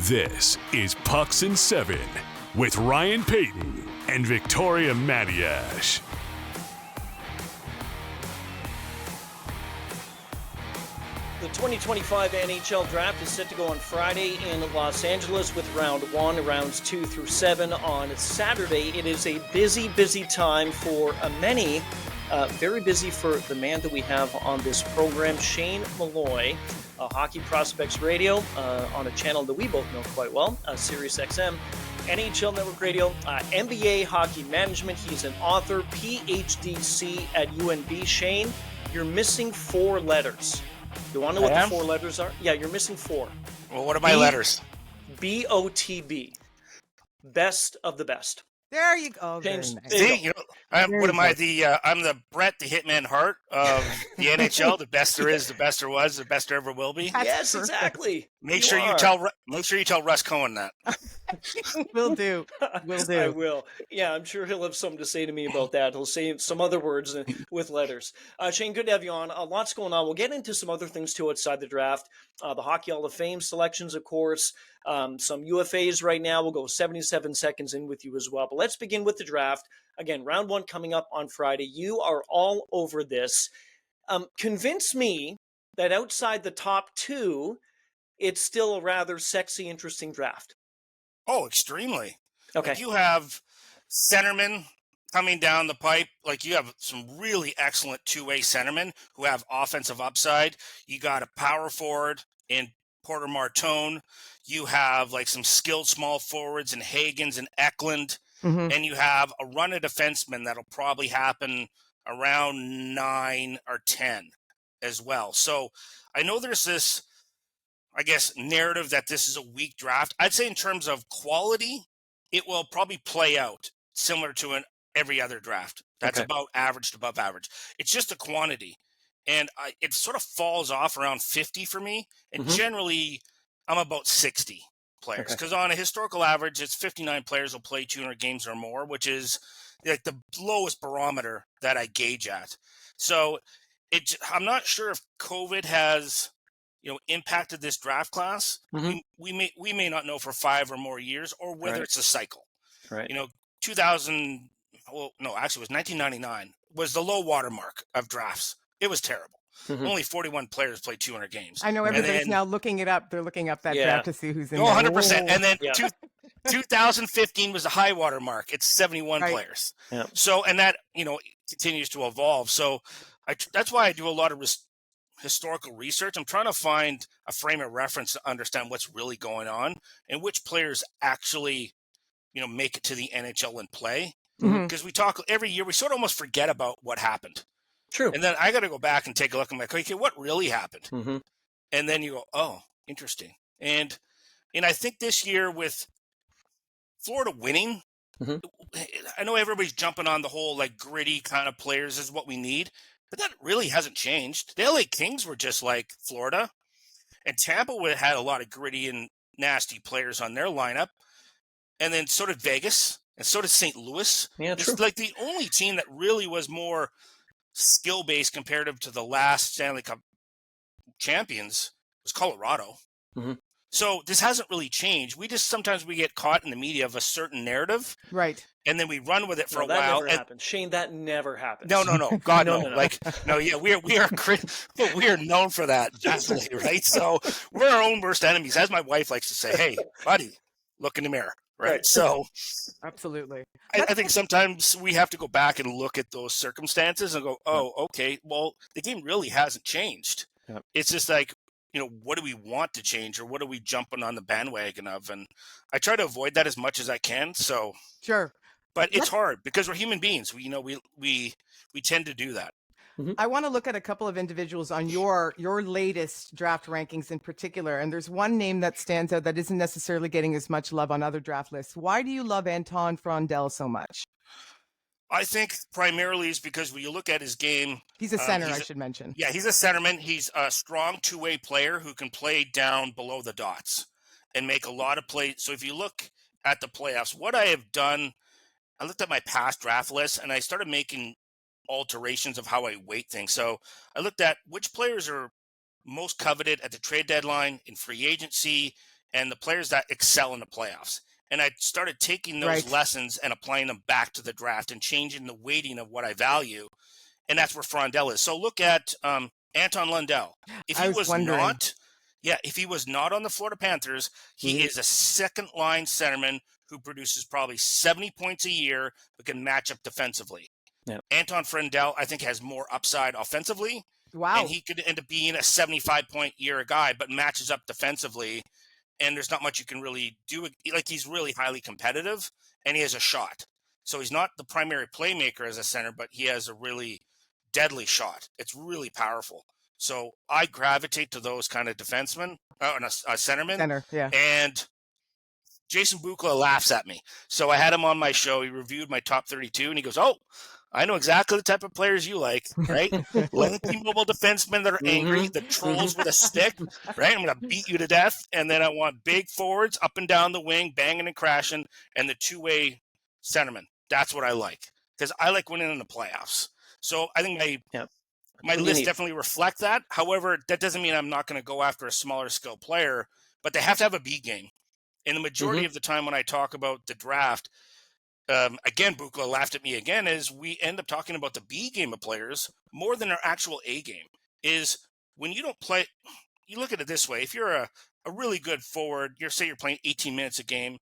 This is Pucks and Seven with Ryan Paton and Victoria Matiash. The 2025 NHL Draft is set to go on Friday in Los Angeles with round one, rounds 2 through 7 on Saturday. It is a busy, busy time for many. Very busy for the man that we have on this program, Shane Malloy, Hockey Prospects Radio, on a channel that we both know quite well, Sirius XM, NHL Network Radio, NBA Hockey Management. He's an author, PhDC at UNB. Shane, you're missing 4 letters. You want to know what the 4 letters are? Yeah, you're missing 4. Well, what are my letters? BOTB. Best of the best. There you go. James, Nice. See, I'm the Brett the Hitman Hart of the NHL. The best there is, the best there was, the best there ever will be. Yes, exactly. Make sure you tell Russ Cohen that. Will do. I will. Yeah, I'm sure he'll have something to say to me about that. He'll say some other words with letters. Shane, good to have you on. Lots going on. We'll get into some other things too outside the draft. The Hockey Hall of Fame selections, of course. Some UFAs right now. We'll go 77 seconds in with you as well. But let's begin with the draft. Again, round 1 coming up on Friday. You are all over this. Convince me that outside the top 2, it's still a rather sexy, interesting draft. Oh, extremely. Okay. Like you have centermen coming down the pipe. Like you have some really excellent two-way centermen who have offensive upside. You got a power forward in Porter Martone. You have like some skilled small forwards in Hagens and Eklund. Mm-hmm. And you have a run of defensemen that'll probably happen around 9 or 10 as well. So I know there's this, I guess, narrative that this is a weak draft. I'd say in terms of quality, it will probably play out similar to every other draft. That's about average to above average. It's just a quantity. And it sort of falls off around 50 for me. And generally, I'm about 60 players. Because on a historical average, it's 59 players will play 200 games or more, which is like the lowest barometer that I gauge at. So I'm not sure if COVID has impacted this draft class. We may not know for 5 or more years, or whether it's a cycle. Right. 2000. Well, no, actually, it was 1999 was the low water mark of drafts. It was terrible. Only 41 players played 200 games. I know everybody's now looking it up. They're looking up that draft to see who's in there. 100%. And then 2015 was the high water mark. It's 71 players. Yeah. So, and that, continues to evolve. So that's why I do a lot of historical research. I'm trying to find a frame of reference to understand what's really going on and which players actually, make it to the NHL and play. Because we talk every year, we sort of almost forget about what happened. True. And then I got to go back and take a look. I'm like, okay, what really happened? And then you go, oh, interesting. And I think this year with Florida winning, I know everybody's jumping on the whole like gritty kind of players is what we need, but that really hasn't changed. The LA Kings were just like Florida, and Tampa had a lot of gritty and nasty players on their lineup. And then so did Vegas, and so did St. Louis. Yeah, true. It's like the only team that really was more skill-based comparative to the last Stanley Cup champions was Colorado. So this hasn't really changed. Sometimes we get caught in the media of a certain narrative. Right. And then we run with it for a that while. Never happens. Shane, that never happens. No. God, no. No. Like, no, yeah, we are known for that. Definitely, right? So we're our own worst enemies. As my wife likes to say, hey, buddy, look in the mirror. Right. So absolutely. I think sometimes we have to go back and look at those circumstances and go, oh, okay, well, the game really hasn't changed. Yep. It's just like, what do we want to change or what are we jumping on the bandwagon of? And I try to avoid that as much as I can. So sure. But it's hard because we're human beings. We tend to do that. I want to look at a couple of individuals on your latest draft rankings in particular. And there's one name that stands out that isn't necessarily getting as much love on other draft lists. Why do you love Anton Frondel so much? I think primarily is because when you look at his game. He's a center, I should mention. Yeah, he's a centerman. He's a strong two-way player who can play down below the dots and make a lot of plays. So if you look at the playoffs, what I have done, I looked at my past draft list and I started making alterations of how I weight things. So I looked at which players are most coveted at the trade deadline, in free agency, and the players that excel in the playoffs. And I started taking those lessons and applying them back to the draft and changing the weighting of what I value. And that's where Frondell is. So look at Anton Lundell. If he was not on the Florida Panthers, he is a second-line centerman who produces probably 70 points a year but can match up defensively. Yep. Anton Frondell, I think, has more upside offensively. Wow. And he could end up being a 75-point year guy but matches up defensively. And there's not much you can really do. Like, he's really highly competitive, and he has a shot. So he's not the primary playmaker as a center, but he has a really deadly shot. It's really powerful. So I gravitate to those kind of defensemen, and a centerman. Center, yeah. And Jason Bukla laughs at me. So I had him on my show. He reviewed my top 32, and he goes, "Oh, I know exactly the type of players you like, right? Lanky mobile defensemen that are angry, the trolls with a stick, right? I'm going to beat you to death. And then I want big forwards up and down the wing, banging and crashing, and the two-way centerman. That's what I like, because I like winning in the playoffs. So I think my list definitely reflect that. However, that doesn't mean I'm not going to go after a smaller skill player, but they have to have a B game. And the majority of the time when I talk about the draft, again, Bukla laughed at me again, is we end up talking about the B game of players more than our actual A game. Is when you don't play, you look at it this way. If you're a really good forward, say you're playing 18 minutes a game,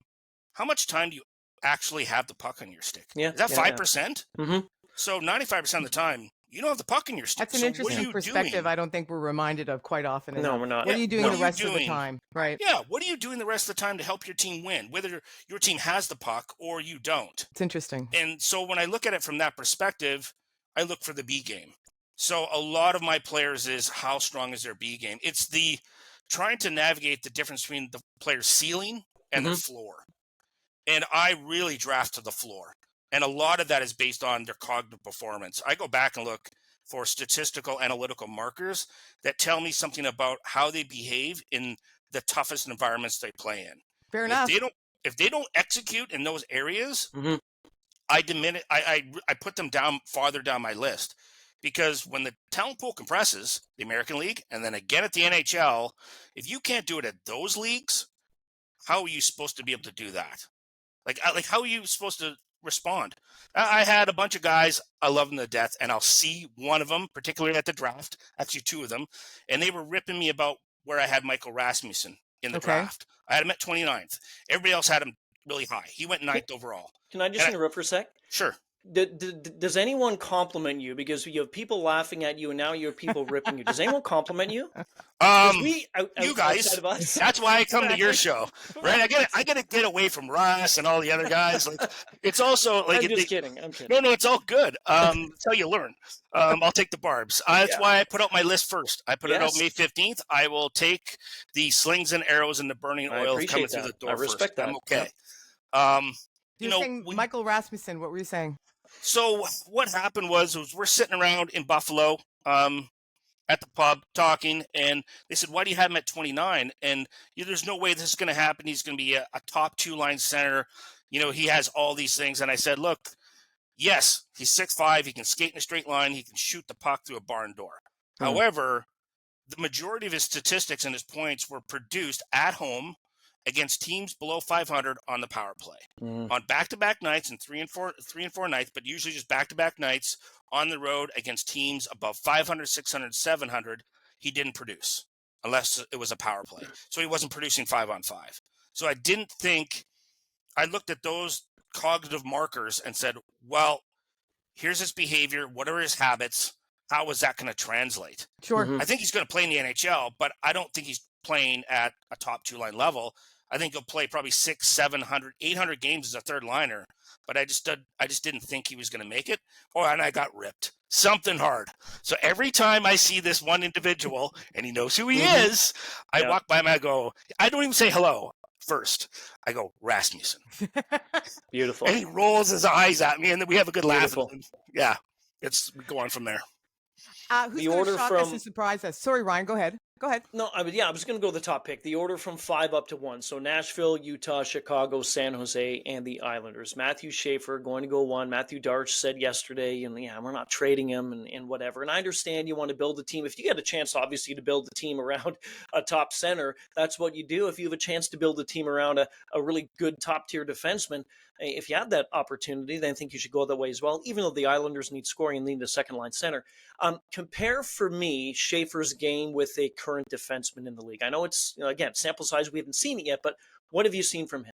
how much time do you actually have the puck on your stick? Yeah, is that 5%? Mm-hmm. So 95% of the time, you don't have the puck in your stick. That's an interesting perspective. I don't think we're reminded of quite often. No, we're not. What are you doing the rest of the time? Right. Yeah. What are you doing the rest of the time to help your team win, whether your team has the puck or you don't? It's interesting. And so when I look at it from that perspective, I look for the B game. So a lot of my players is how strong is their B game? It's the trying to navigate the difference between the player's ceiling and their floor. And I really draft to the floor. And a lot of that is based on their cognitive performance. I go back and look for statistical analytical markers that tell me something about how they behave in the toughest environments they play in. Fair enough. If they don't execute in those areas, I diminish. I put them down farther down my list, because when the talent pool compresses, the American League, and then again at the NHL, if you can't do it at those leagues, how are you supposed to be able to do that? Like how are you supposed to respond? I had a bunch of guys, I love them to death, and I'll see one of them, particularly at the draft, actually two of them, and they were ripping me about where I had Michael Rasmussen in the draft. I had him at 29th. Everybody else had him really high. He went 9th overall. Can I just interrupt for a sec? Sure. Does anyone compliment you? Because you have people laughing at you, and now you have people ripping you. Does anyone compliment you? You guys. That's why I come to your show, right? I gotta get away from Ross and all the other guys. Like, it's also like I'm just kidding. I'm kidding. No, it's all good. That's how you learn. I'll take the barbs. That's why I put out my list first. I put it out May 15th. I will take the slings and arrows and the burning oil coming through the door. I respect that. I'm okay. You're saying Michael Rasmussen. What were you saying? So what happened was we're sitting around in Buffalo at the pub talking, and they said, "Why do you have him at 29?" And there's no way this is going to happen. He's going to be a top two-line center. He has all these things. And I said, "Look, yes, he's 6'5". He can skate in a straight line. He can shoot the puck through a barn door. However, the majority of his statistics and his points were produced at home against teams below 500 on the power play, on back-to-back nights and three and four nights, but usually just back-to-back nights on the road against teams above 500, 600, 700. He didn't produce unless it was a power play. So he wasn't producing 5-on-5. So I looked at those cognitive markers and said, well, here's his behavior. What are his habits? How is that going to translate? Sure. I think he's going to play in the NHL, but I don't think he's playing at a top two-line level. I think he'll play probably 600, 700, 800 games as a third liner, but I just didn't think he was going to make it. And I got ripped. Something hard. So every time I see this one individual and he knows who he is, I walk by him and I go, I don't even say hello first. I go, Rasmussen. Beautiful. And he rolls his eyes at me, and then we have a good laugh. Yeah, we go on from there. Who's going to shock us and surprise us? Sorry, Ryan, go ahead. Go ahead. No, I was going to go the top pick. The order from 5 up to 1. So Nashville, Utah, Chicago, San Jose, and the Islanders. Matthew Schaefer going to go 1. Matthew Darch said yesterday, and we're not trading him and whatever. And I understand you want to build a team. If you get a chance, obviously, to build a team around a top center, that's what you do. If you have a chance to build a team around a really good top-tier defenseman, if you have that opportunity, then I think you should go that way as well, even though the Islanders need scoring and need a second-line center. Compare for me Schaefer's game with a current defenseman in the league. I know it's, again, sample size, we haven't seen it yet, but what have you seen from him?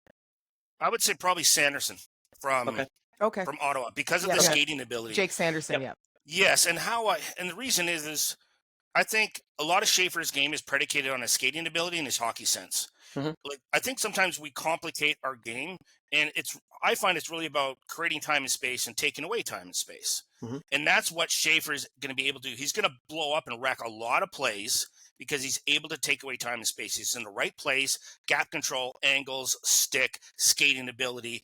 I would say probably Sanderson from Ottawa because of the skating ability. Jake Sanderson, yeah. Yes, and the reason is I think a lot of Schaefer's game is predicated on his skating ability and his hockey sense. Mm-hmm. Like, I think sometimes we complicate our game, and I find it's really about creating time and space and taking away time and space. Mm-hmm. And that's what Schaefer's going to be able to do. He's going to blow up and wreck a lot of plays because he's able to take away time and space. He's in the right place, gap control, angles, stick, skating ability.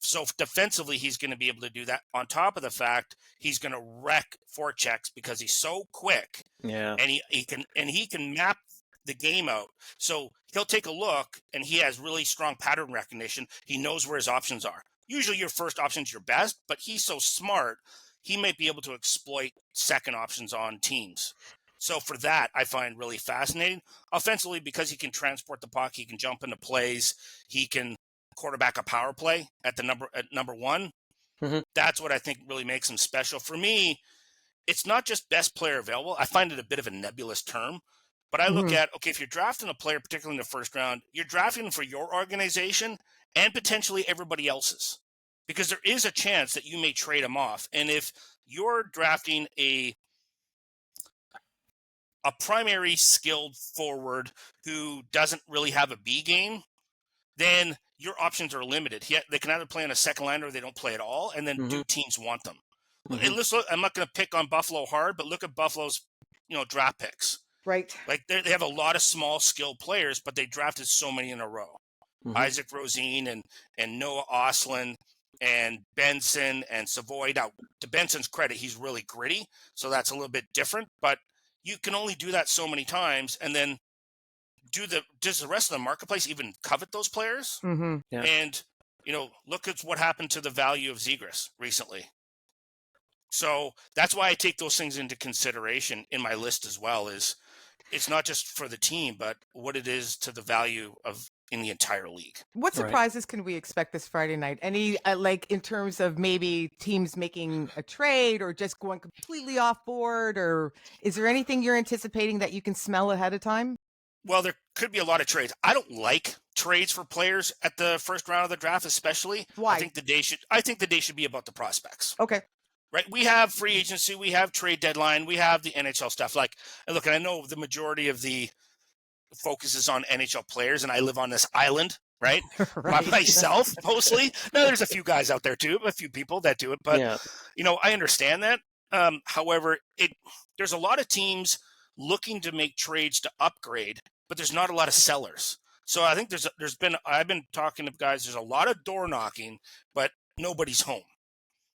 So defensively, he's going to be able to do that. On top of the fact, he's going to wreck forechecks because he's so quick. Yeah, and he can map the game out. So he'll take a look, and he has really strong pattern recognition. He knows where his options are. Usually, your first option's your best, but he's so smart, he might be able to exploit second options on teams. So for that, I find really fascinating. Offensively, because he can transport the puck, he can jump into plays, he can quarterback a power play at number one. Mm-hmm. That's what I think really makes him special. For me, it's not just best player available. I find it a bit of a nebulous term, but I look at, if you're drafting a player, particularly in the first round, you're drafting them for your organization and potentially everybody else's, because there is a chance that you may trade them off. And if you're drafting a primary skilled forward who doesn't really have a B game, then your options are limited. They can either play on a second line or they don't play at all, and then do teams want them? Mm-hmm. And let's look, I'm not going to pick on Buffalo hard, but look at Buffalo's draft picks. Right. Like they have a lot of small skilled players, but they drafted so many in a row. Mm-hmm. Isaac Rosine and Noah Ostlund and Benson and Savoy. Now, to Benson's credit, he's really gritty, so that's a little bit different. But you can only do that so many times, and then does the rest of the marketplace even covet those players? Mm-hmm. Yeah. And look at what happened to the value of Zegras recently. So that's why I take those things into consideration in my list as well. Is it's not just for the team, but what it is to the value of in the entire league. What surprises can we expect this Friday night? Any like in terms of maybe teams making a trade or just going completely off board, or is there anything you're anticipating that you can smell ahead of time? Well, there could be a lot of trades. I don't like trades for players at the first round of the draft, especially. Why? I think the day should be about the prospects. Okay. Right? We have free agency, we have trade deadline, we have the NHL stuff. Like, look, and I know the majority of the focus is on NHL players, and I live on this island, right? Right. Myself, mostly. Now, there's a few guys out there too, a few people that do it, but I understand that. However, there's a lot of teams looking to make trades to upgrade, but there's not a lot of sellers. So I think I've been talking to guys, there's a lot of door knocking, but nobody's home.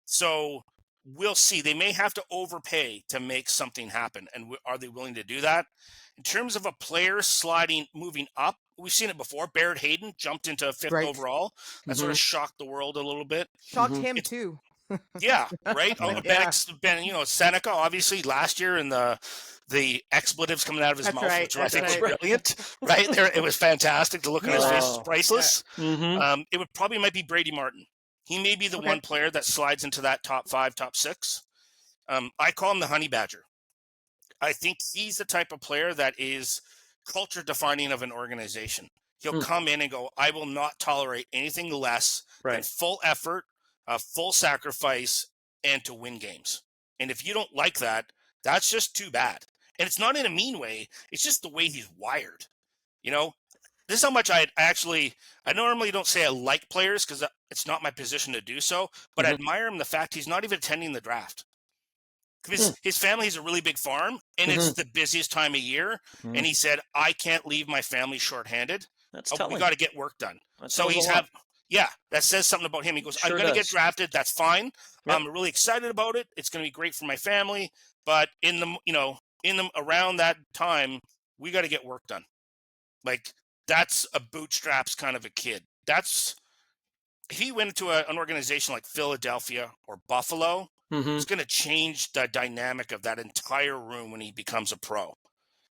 So we'll see. They may have to overpay to make something happen. And are they willing to do that? In terms of a player moving up, we've seen it before. Barrett Hayden jumped into 5th overall. That sort of shocked the world a little bit. Shocked him too. Yeah, right? Seneca, obviously, last year, and the expletives coming out of his mouth, which I think was brilliant, right? It was fantastic. The look on his face was priceless. It might be Brady Martin. He may be the one player that slides into that top 5, top 6. I call him the honey badger. I think he's the type of player that is culture defining of an organization. He'll come in and go, I will not tolerate anything less than full effort, full sacrifice, and to win games. And if you don't like that, that's just too bad. And it's not in a mean way. It's just the way he's wired. This is how much I normally don't say I like players because it's not my position to do so, but I admire him the fact he's not even attending the draft. Because his family has a really big farm, and it's the busiest time of year. And he said, I can't leave my family shorthanded. We got to get work done. That says something about him. He goes, I'm going to get drafted. That's fine. Yep. I'm really excited about it. It's going to be great for my family. But around that time, we got to get work done. Like, that's a bootstraps kind of a kid. If he went into an organization like Philadelphia or Buffalo, it's going to change the dynamic of that entire room when he becomes a pro.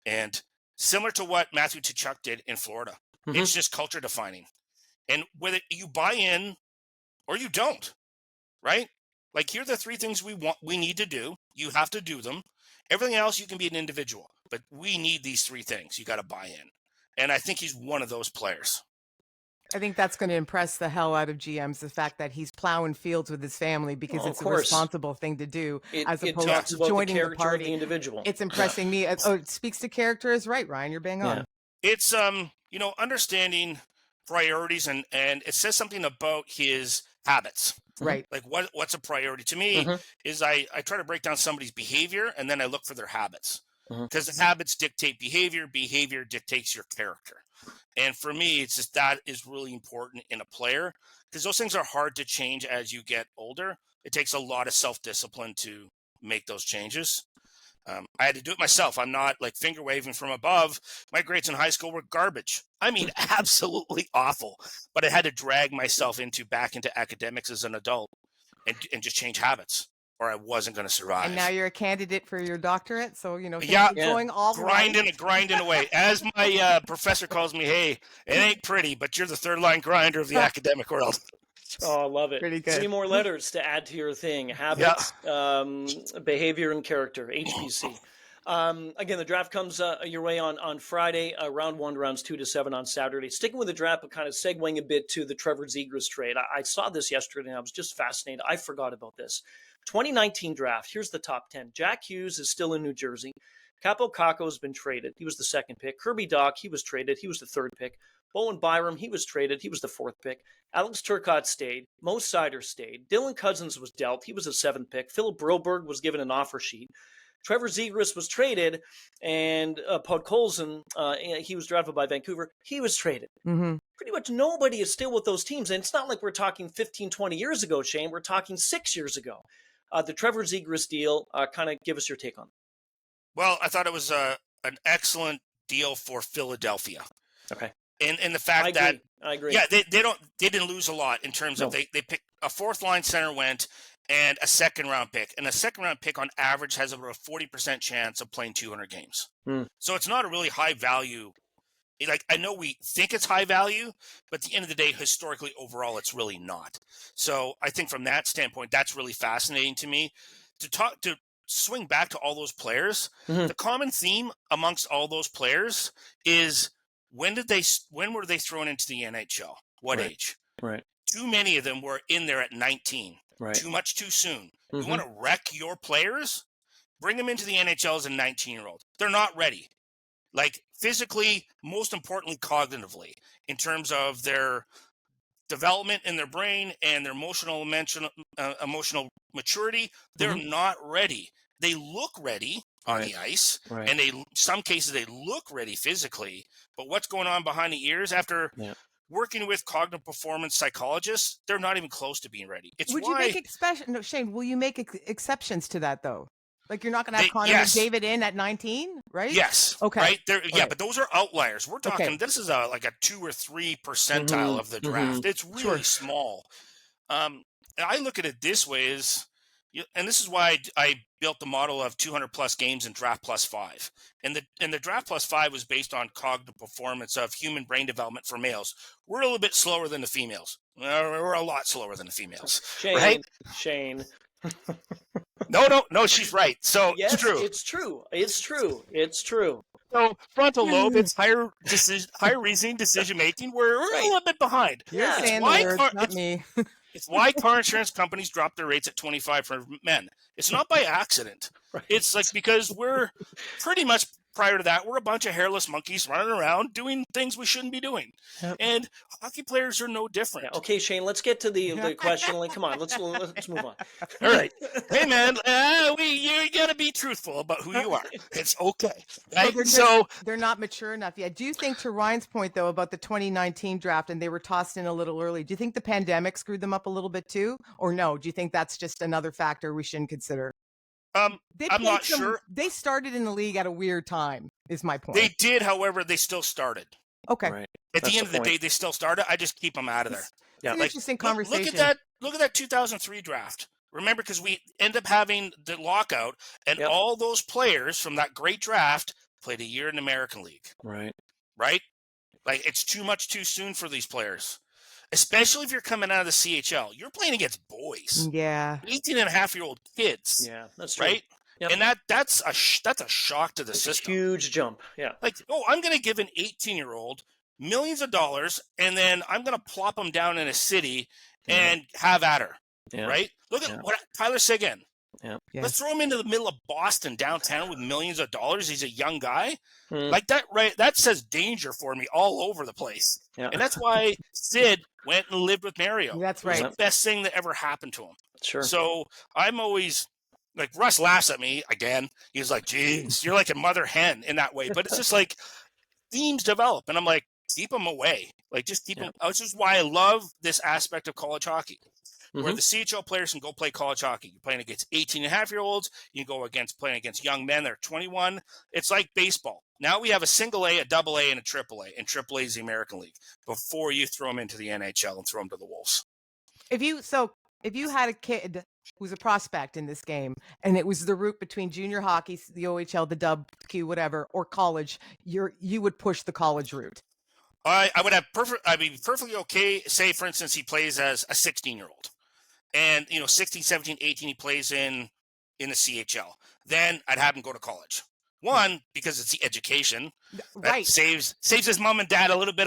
And similar to what Matthew Tkachuk did in Florida, it's just culture defining. And whether you buy in or you don't, right? Like, here are the 3 things we need to do. You have to do them. Everything else, you can be an individual. But we need these 3 things. You got to buy in. And I think he's one of those players. I think that's going to impress the hell out of GMs, the fact that he's plowing fields with his family because it's a responsible thing to do, as opposed to joining the party. The individual. It's impressing me. Oh, it speaks to character is right, Ryan. You're bang on. It's understanding priorities, and it says something about his habits. Right. Like, what's a priority to me is I try to break down somebody's behavior, and then I look for their habits, because the habits dictate behavior dictates your character. And for me, it's just that is really important in a player, because those things are hard to change as you get older. It takes a lot of self-discipline to make those changes. I had to do it myself. I'm not like finger waving from above. My grades in high school were garbage. I mean, absolutely awful. But I had to drag myself back into academics as an adult and just change habits, or I wasn't going to survive. And now you're a candidate for your doctorate, so going all grinding away. As my professor calls me, hey, it ain't pretty, but you're the third line grinder of the academic world. Oh, I love it. Pretty good. 3 more letters to add to your thing. Habits, behavior, and character. HBC. Again, the draft comes your way on Friday, round 1, rounds 2 to 7 on Saturday. Sticking with the draft, but kind of segueing a bit to the Trevor Zegras trade. I saw this yesterday, and I was just fascinated. I forgot about this. 2019 draft. Here's the top 10. Jack Hughes is still in New Jersey. Capo Caco has been traded. He was the 2nd pick. Kirby Dach, he was traded. He was the 3rd pick. Bowen Byram, he was traded. He was the 4th pick. Alex Turcotte stayed. Mo Sider stayed. Dylan Cousins was dealt. He was the 7th pick. Philip Broberg was given an offer sheet. Trevor Zegras was traded, and Podkolzin, he was drafted by Vancouver. He was traded. Pretty much nobody is still with those teams, and it's not like we're talking 15, 20 years ago, Shane. We're talking 6 years ago. The Trevor Zegras deal, kind of give us your take on it. Well, I thought it was an excellent deal for Philadelphia. Okay. And the fact that I agree. Yeah, they didn't lose a lot in terms of they picked a 4th line center went and a 2nd round pick. And a 2nd round pick on average has about a 40% chance of playing 200 games. So it's not a really high value. Like, I know we think it's high value, but at the end of the day, historically overall, it's really not. So I think from that standpoint, that's really fascinating to me. To swing back to all those players, the common theme amongst all those players is when were they thrown into the NHL? What age? Right. Too many of them were in there at 19. Right. Too much too soon. You want to wreck your players? Bring them into the NHL as a 19-year-old. They're not ready. Like, physically, most importantly, cognitively, in terms of their development in their brain and their emotional maturity, they're not ready. They look ready on the ice, and some cases they look ready physically, but what's going on behind the ears after working with cognitive performance psychologists, they're not even close to being ready. Shane, will you make exceptions to that, though? Like, you're not going to have Connor McDavid in at 19, right? Yes. Okay. Right? But those are outliers. We're talking, this is like a 2 or 3 percentile of the draft. It's really small. And I look at it this way and this is why I built the model of 200 plus games and draft plus 5. And the draft plus 5 was based on cognitive performance of human brain development for males. We're a little bit slower than the females. We're a lot slower than the females. Shane. No, she's right. So yes, it's true. It's true. So frontal lobe, it's higher reasoning, decision making. We're a little bit behind. You're saying the words, not me. It's why car insurance companies drop their rates at 25 for men. It's not by accident. It's like because we're pretty much prior to that, we're a bunch of hairless monkeys running around doing things we shouldn't be doing. And hockey players are no different. Yeah, okay, Shane, let's get to the question. Like, come on, let's move on. All right. Hey, man, you got to be truthful about who you are. It's okay. Right? So they're not mature enough yet. Do you think, to Ryan's point, though, about the 2019 draft and they were tossed in a little early, do you think the pandemic screwed them up a little bit too? Or no? Do you think that's just another factor we shouldn't consider? I'm not sure. They started in the league at a weird time, is my point. They did, however, they still started. Okay. Right. At the end of the day, they still started. I just keep them out of there. It's an interesting conversation. Look at that 2003 draft. Remember, because we end up having the lockout, and all those players from that great draft played a year in the American League. Right. Right? Like, it's too much too soon for these players. Especially if you're coming out of the CHL. You're playing against boys. Yeah. 18-and-a-half-year-old kids. Yeah, that's true. Right? Yep. And that's a shock to the system. A huge jump. Yeah. Like, I'm going to give an 18-year-old millions of dollars, and then I'm going to plop them down in a city and have at her. Yeah. Right? Look at what Tyler Seguin. Yeah. Let's throw him into the middle of Boston downtown with millions of dollars. He's a young guy. Like that, right? That says danger for me all over the place. Yeah. And that's why Sid went and lived with Mario. That's right. It was the best thing that ever happened to him. Sure. So I'm always like, Russ laughs at me again. He's like, geez, you're like a mother hen in that way. But it's just like themes develop. And I'm like, keep them away. Like, just keep them. Which is why I love this aspect of college hockey. Where the CHL players can go play college hockey. You're playing against 18-and-a-half-year-olds. You can go playing against young men that are 21. It's like baseball. Now we have a single A, a double A, and a triple A. And triple A is the American League. Before you throw them into the NHL and throw them to the Wolves. If you had a kid who's a prospect in this game, and it was the route between junior hockey, the OHL, the WQ, whatever, or college, you would push the college route. I would have I'd be perfectly okay. Say, for instance, he plays as a 16-year-old. And, 16, 17, 18, he plays in the CHL. Then I'd have him go to college. One, because it's the education. Right. That saves his mom and dad a little bit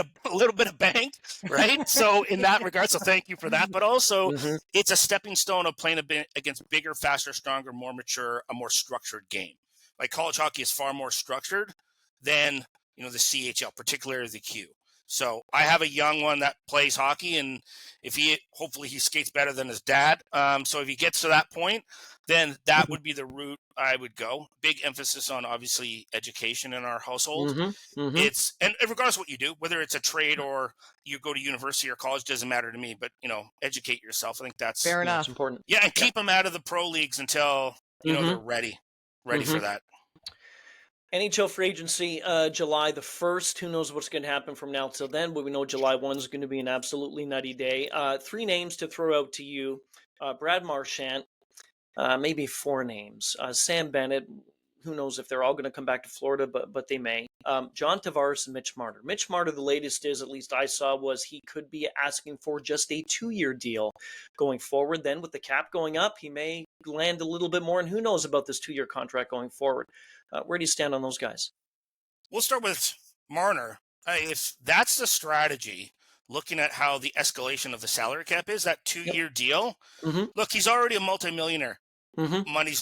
of bank, right? So in that regard, so thank you for that. But also, it's a stepping stone of playing against bigger, faster, stronger, more mature, a more structured game. Like, college hockey is far more structured than, the CHL, particularly the Q. So I have a young one that plays hockey, and hopefully he skates better than his dad. So if he gets to that point, then that would be the route I would go. Big emphasis on, obviously, education in our household. It's, and regardless of what you do, whether it's a trade or you go to university or college, doesn't matter to me, but, educate yourself. I think that's fair enough. That's important. Yeah. And keep them out of the pro leagues until, they're ready for that. NHL free agency, July the 1st. Who knows what's going to happen from now till then, but we know July 1 is going to be an absolutely nutty day. 3 names to throw out to you. Brad Marchand, maybe 4 names. Sam Bennett, who knows if they're all going to come back to Florida, but they may. John Tavares and Mitch Marner. Mitch Marner, the latest is, at least I saw, was he could be asking for just a 2-year deal going forward. Then with the cap going up, he may land a little bit more, and who knows about this 2-year contract going forward. Where do you stand on those guys? We'll start with Marner. If that's the strategy, looking at how the escalation of the salary cap is, that 2-year deal, look, he's already a multimillionaire. Money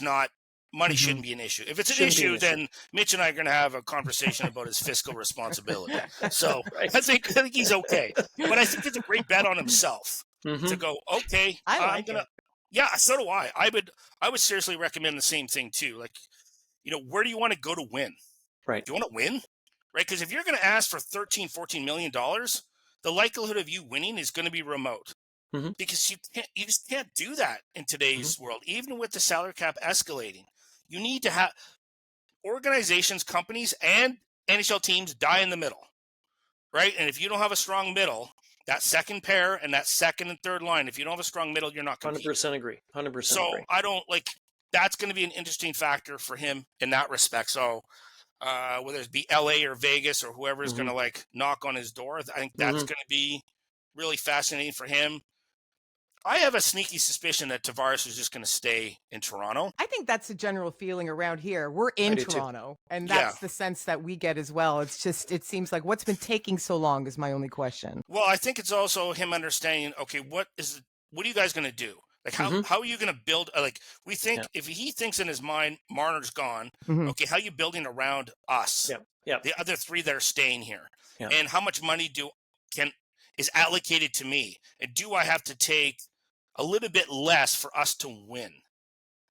shouldn't be an issue. If it's an issue, then Mitch and I are going to have a conversation about his fiscal responsibility. So I think he's okay. But I think it's a great bet on himself to go, okay, I'm going to. Yeah, so do I. I would seriously recommend the same thing too. Like, where do you want to go to win? Right. Do you want to win? Right? Because if you're going to ask for $13, $14 million, the likelihood of you winning is going to be remote. Because you just can't do that in today's world, even with the salary cap escalating. You need to have organizations, companies, and NHL teams die in the middle, right? And if you don't have a strong middle, that second pair and that second and third line, if you don't have a strong middle, you're not competing. 100% agree. 100% so agree. I don't that's going to be an interesting factor for him in that respect. So whether it be LA or Vegas or whoever is going to knock on his door, I think that's going to be really fascinating for him. I have a sneaky suspicion that Tavares is just going to stay in Toronto. I think that's the general feeling around here. We're in Toronto, and that's the sense that we get as well. It's just, it seems like what's been taking so long is my only question. Well, I think it's also him understanding, okay, what are you guys going to do? Like, how are you going to build? We think if he thinks in his mind, Marner's gone, okay, how are you building around us? The other 3 that are staying here. And how much money is allocated to me? And do I have to take a little bit less for us to win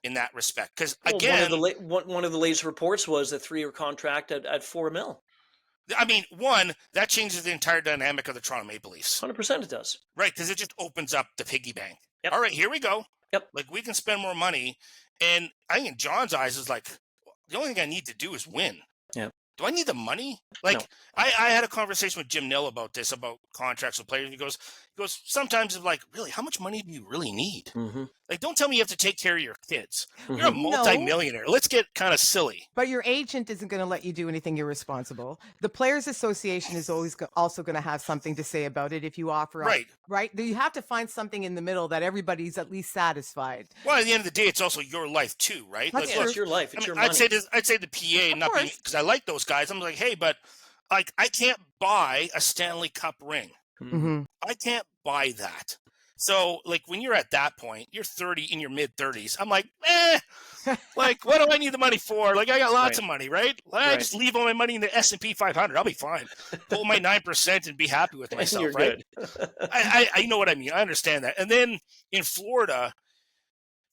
in that respect? Because again, one of the latest reports was a 3-year contract at $4 million. I mean, one, that changes the entire dynamic of the Toronto Maple Leafs. 100% it does. Right, because it just opens up the piggy bank. All right, here we go. We can spend more money, And I think in John's eyes is like, the only thing I need to do is win. Yeah. Do I need the money? No. I had a conversation with Jim Nill about this, about contracts with players. He goes, sometimes it's like, really, how much money do you really need? Mm-hmm. Like, don't tell me you have to take care of your kids. Mm-hmm. You're a multimillionaire. Let's get kind of silly. But your agent isn't going to let you do anything irresponsible. The Players Association is always also going to have something to say about it if you offer up. Right? You have to find something in the middle that everybody's at least satisfied. Well, at the end of the day, it's also your life too, right? That's It's your life. It's your money. I'd say the PA, not because I like those guys. I'm like, hey, but like I can't buy a Stanley Cup ring. Mm-hmm. I can't buy that. So, like, when you're at that point, you're 30 in your mid 30s. I'm like, like, what do I need the money for? Like, I got lots of money, right? I just leave all my money in the S&P 500. I'll be fine. Pull my 9% and be happy with myself, You're right? good. I know what I mean. I understand that. And then in Florida,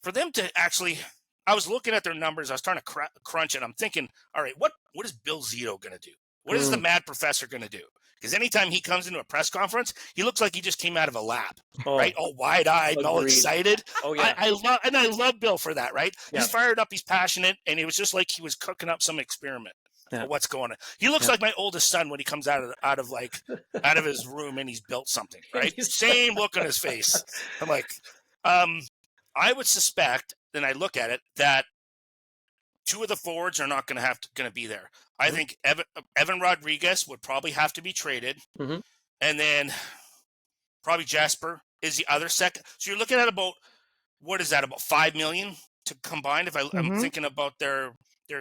for them to actually, I was looking at their numbers. I was trying to crunch it. I'm thinking, all right, what is Bill Zito going to do? What is the Mad Professor going to do? Because anytime he comes into a press conference, he looks like he just came out of a lab, right? All wide-eyed, and all excited. Oh, yeah. I love Bill for that, right? Yeah. He's fired up, he's passionate, and it was just like he was cooking up some experiment. Yeah. What's going on? He looks like my oldest son when he comes out of his room and he's built something, right? Same look on his face. I'm like, I would suspect, then I look at it, that two of the forwards are not going to be there. I think Evan Rodriguez would probably have to be traded, and then probably Jasper is the other second. So you're looking at about about $5 million to combine. If I'm thinking about their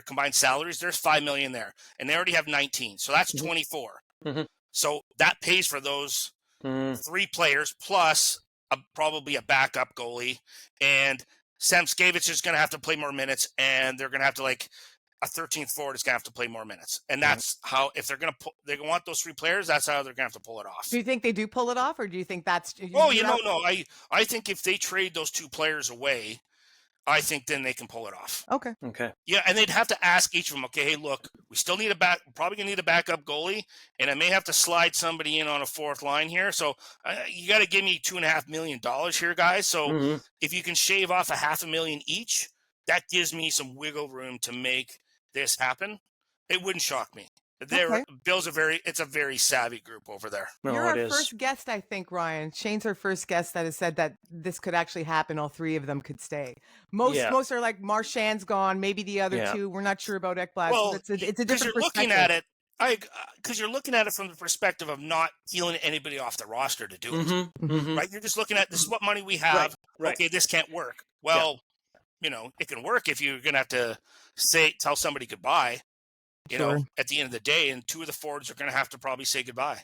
combined salaries, there's $5 million there, and they already have 19, so that's 24. So that pays for those 3 players plus probably a backup goalie, and Samskevich is going to have to play more minutes, and they're going to have to, like, a 13th forward is going to have to play more minutes. And that's how, if they're going to they want those 3 players, that's how they're going to have to pull it off. Do you think they do pull it off, or do you think that's... No. I think if they trade those 2 players away, I think then they can pull it off. Okay. Yeah, and they'd have to ask each of them, okay, hey, look, we still need probably going to need a backup goalie, and I may have to slide somebody in on a 4th line here. So you got to give me $2.5 million here, guys. So if you can shave off $500,000 each, that gives me some wiggle room to make this happen. It wouldn't shock me. Bill's it's a very savvy group over there. You're our first guest, I think, Ryan. Shane's our first guest that has said that this could actually happen. All 3 of them could stay. Most are like, Marchand's gone, maybe the other 2. We're not sure about Ekblad. Well, so it's a different perspective. Looking at it, because you're looking at it from the perspective of not peeling anybody off the roster to do it, right? You're just looking at, this is what money we have. Right. Okay, this can't work. Well, it can work if you're going to have to tell somebody goodbye. At the end of the day, and 2 of the forwards are going to have to probably say goodbye.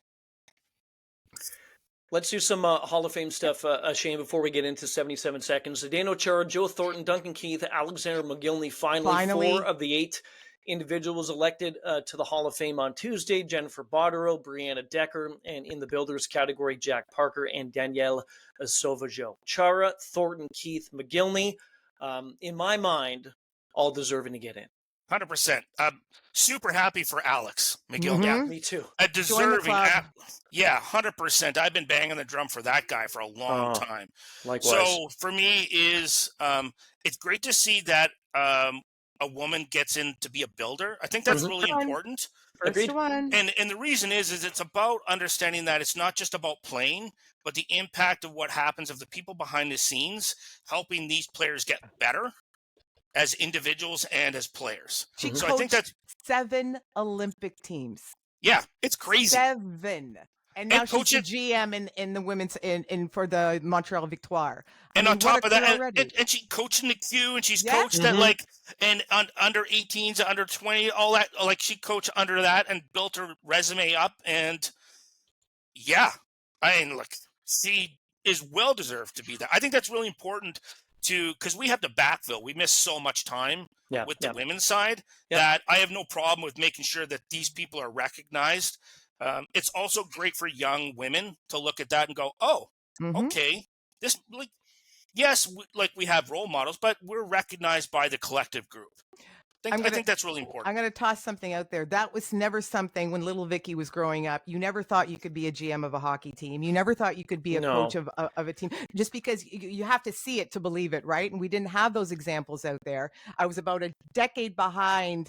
Let's do some Hall of Fame stuff, Shane, before we get into 77 seconds. Zdeno Chara, Joe Thornton, Duncan Keith, Alexander McGillney, finally 4 of the 8 individuals elected to the Hall of Fame on Tuesday. Jennifer Botterill, Brianna Decker, and in the builders category, Jack Parker and Danielle Sauvageau. Chara, Thornton, Keith, McGillney, in my mind, all deserving to get in. 100%. I'm super happy for Alex McGill. Yeah, me too. A deserving. 100%. I've been banging the drum for that guy for a long time. Likewise. So for me is it's great to see that a woman gets in to be a builder. I think that's really important. First one. And the reason is it's about understanding that it's not just about playing, but the impact of what happens of the people behind the scenes helping these players get better as individuals and as players. She coached, I think that's 7 Olympic teams. Yeah, it's crazy. 7. And now she's the GM in the women's in for the Montreal Victoire. On top of that, and she coached in the Q, and she's coached at and under 18s, under 20, all that. Like, she coached under that and built her resume up. And look, she is well deserved to be there. I think that's really important because we have to backfill. We miss so much time with the women's side that I have no problem with making sure that these people are recognized. It's also great for young women to look at that and go, okay, this, like, yes, we have role models, but we're recognized by the collective group. I think that's really important. I'm going to toss something out there. That was never something when little Vicky was growing up. You never thought you could be a GM of a hockey team. You never thought you could be a coach of a team, just because you have to see it to believe it, right? And we didn't have those examples out there. I was about a decade behind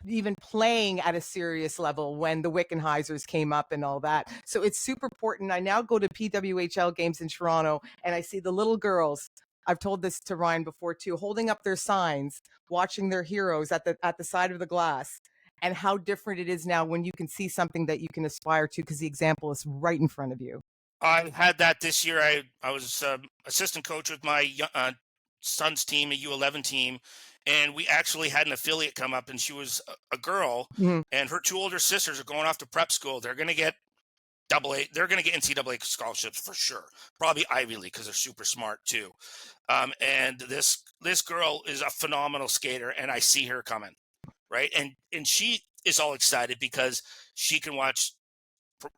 even playing at a serious level when the Wickenheisers came up and all that. So it's super important. I now go to PWHL games in Toronto and I see the little girls. I've told this to Ryan before too, holding up their signs, watching their heroes at the side of the glass, and how different it is now when you can see something that you can aspire to because the example is right in front of you. I had that this year. I was assistant coach with my son's team, a U11 team, and we actually had an affiliate come up, and she was a girl, and her two older sisters are going off to prep school. They're going to get AA. They're going to get NCAA scholarships for sure. Probably Ivy League because they're super smart too. And this girl is a phenomenal skater, and I see her coming, right? And she is all excited because she can watch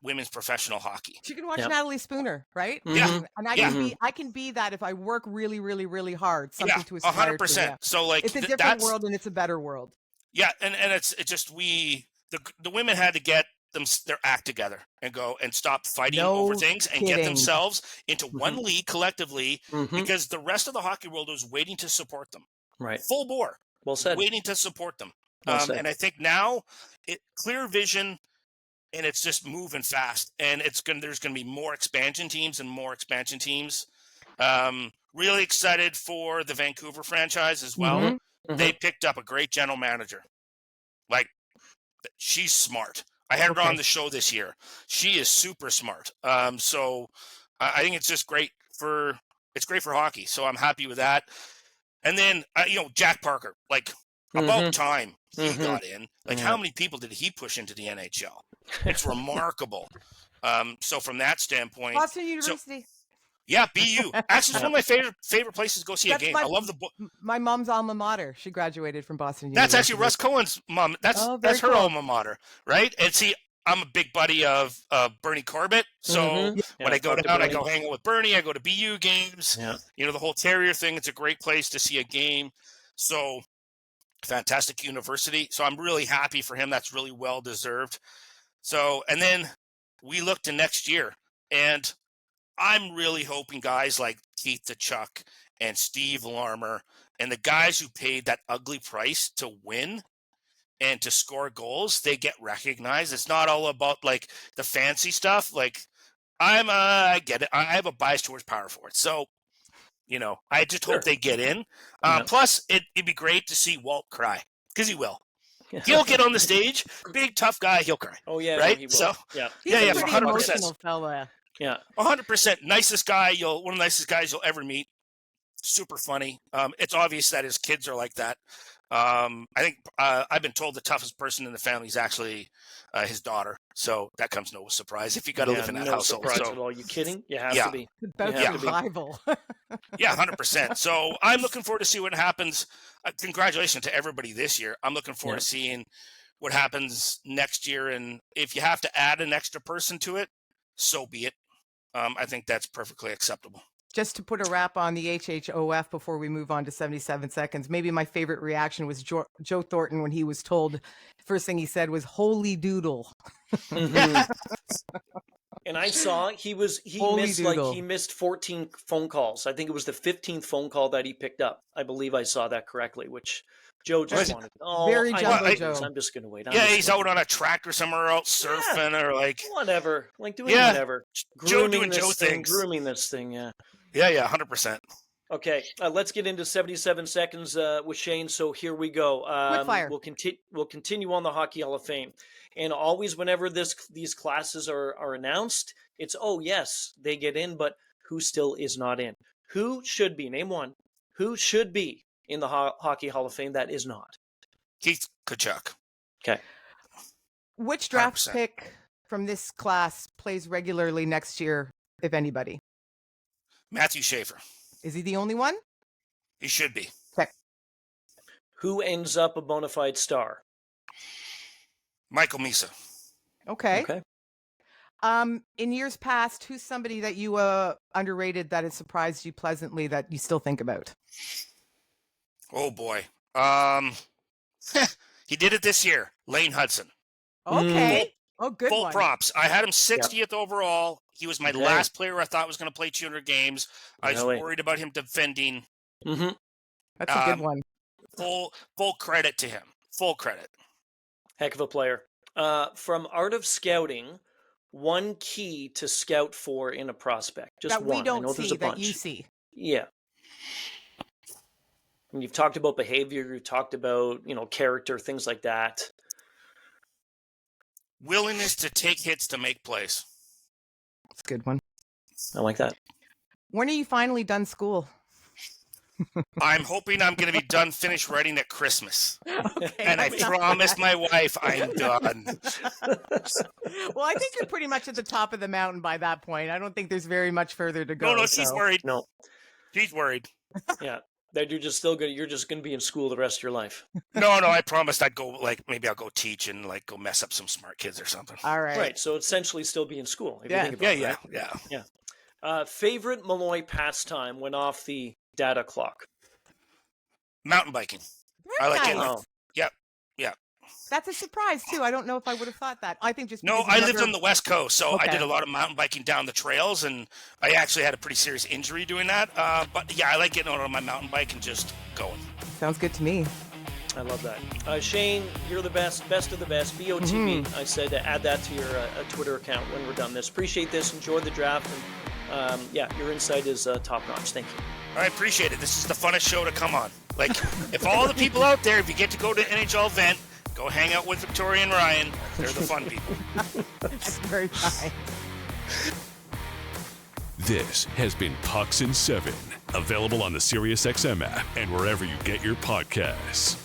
women's professional hockey. She can watch Natalie Spooner, right? Yeah, and I can be that if I work really, really, really hard. Something to aspire 100%. to. Yeah. So like it's a different world and it's a better world. Yeah, and it's just the women had to get their act together and go and stop fighting over things and get themselves into one league collectively because the rest of the hockey world was waiting to support them. Right. Full bore. Well said. Waiting to support them. Well and I think now clear vision, and it's just moving fast, and there's going to be more expansion teams. Really excited for the Vancouver franchise as well. They picked up a great general manager. Like, she's smart. I had her on the show this year. She is super smart. So I think it's just great for hockey. So I'm happy with that. And then Jack Parker, like about time he got in. Like how many people did he push into the NHL? It's remarkable. So from that standpoint, Boston University. Yeah, BU. Actually, it's one of my favorite places to go see a game. I love my mom's alma mater. She graduated from Boston That's University. actually Russ Cohen's mom. That's her alma mater, right? And see, I'm a big buddy of Bernie Corbett. So when I go down, I go hang out with Bernie. I go to BU games. Yeah. The whole Terrier thing. It's a great place to see a game. So fantastic university. So I'm really happy for him. That's really well deserved. So, and then we look to next year, and I'm really hoping guys like Keith Tkachuk and Steve Larmer and the guys who paid that ugly price to win and to score goals, they get recognized. It's not all about like the fancy stuff. Like I get it. I have a bias towards power forwards. So, I just hope they get in. Plus it'd be great to see Walt cry because he will. He'll get on the stage, big tough guy. He'll cry. Oh yeah, right. He will. So he's a pretty 100%. emotional fella. Yeah, 100%. Nicest guy one of the nicest guys you'll ever meet. Super funny. It's obvious that his kids are like that. I think I've been told the toughest person in the family is actually his daughter. So that comes no surprise if you got to live in that household. No surprise at all. You kidding? You have to be. About survival. Yeah, 100%. So I'm looking forward to see what happens. Congratulations to everybody this year. I'm looking forward to seeing what happens next year. And if you have to add an extra person to it, so be it. I think that's perfectly acceptable. Just to put a wrap on the HHOF before we move on to 77 seconds, maybe my favorite reaction was Joe Thornton when he was told, first thing he said was, "Holy doodle." And I saw he missed 14 phone calls. I think it was the 15th phone call that he picked up. I believe I saw that correctly, which Joe just wanted. Very Jumbo Joe. I'm just going to wait. He's out on a tractor somewhere else surfing or like whatever, like doing whatever. Joe doing Joe things, grooming this thing. Yeah, 100%. Okay, let's get into 77 seconds with Shane. So here we go. Quick fire. We'll continue on the Hockey Hall of Fame, and always whenever these classes are announced, it's yes, they get in, but who still is not in? Who should be? Name one. Who should be in the Hockey Hall of Fame that is not? Keith Tkachuk. Okay. Which draft 100%. Pick from this class plays regularly next year, if anybody? Matthew Schaefer. Is he the only one? He should be. Okay. Who ends up a bona fide star? Michael Misa. Okay. In years past, who's somebody that you underrated that has surprised you pleasantly that you still think about? Oh boy. He did it this year. Lane Hudson. Okay. Oh, good Full one. props. I had him 60th overall. He was my Okay. last player I thought was going to play 200 games. I was Really? worried about him defending. Mm-hmm. That's a good one. Full credit to him. Full credit. Heck of a player. From Art of Scouting, one key to scout for in a prospect. Just That one. we don't I know there's see a that bunch. you see. Yeah. And you've talked about behavior. You've talked about, character, things like that. Willingness to take hits to make plays. That's a good one. I like that. When are you finally done school? I'm hoping I'm going to be finished writing at Christmas. Okay, And I promised my wife I'm done. Well, I think you're pretty much at the top of the mountain by that point. I don't think there's very much further to go. No, she's worried. No. She's worried. Yeah. That you're just going to be in school the rest of your life. No, I promised I'd go, maybe I'll go teach and, go mess up some smart kids or something. All right. Right. So essentially still be in school. If you Yeah. think about it, Yeah. right? Favorite Malloy pastime went off the data clock. Mountain biking. Very I like nice. it. Yep. That's a surprise, too. I don't know if I would have thought that. I think just No, because I you lived never- on the West Coast, so I Okay. did a lot of mountain biking down the trails, and I actually had a pretty serious injury doing that. But yeah, I like getting out on my mountain bike and just going. Sounds good to me. I love that. Shane, you're the best of the best. BOTB. I said to add that to your Twitter account when we're done this. Appreciate this. Enjoy the draft. And your insight is top notch. Thank you. I appreciate it. This is the funnest show to come on. If all the people out there, if you get to go to an NHL event, go hang out with Victoria and Ryan. They're the fun people. That's very kind. This has been Pucks in 7, available on the SiriusXM app and wherever you get your podcasts.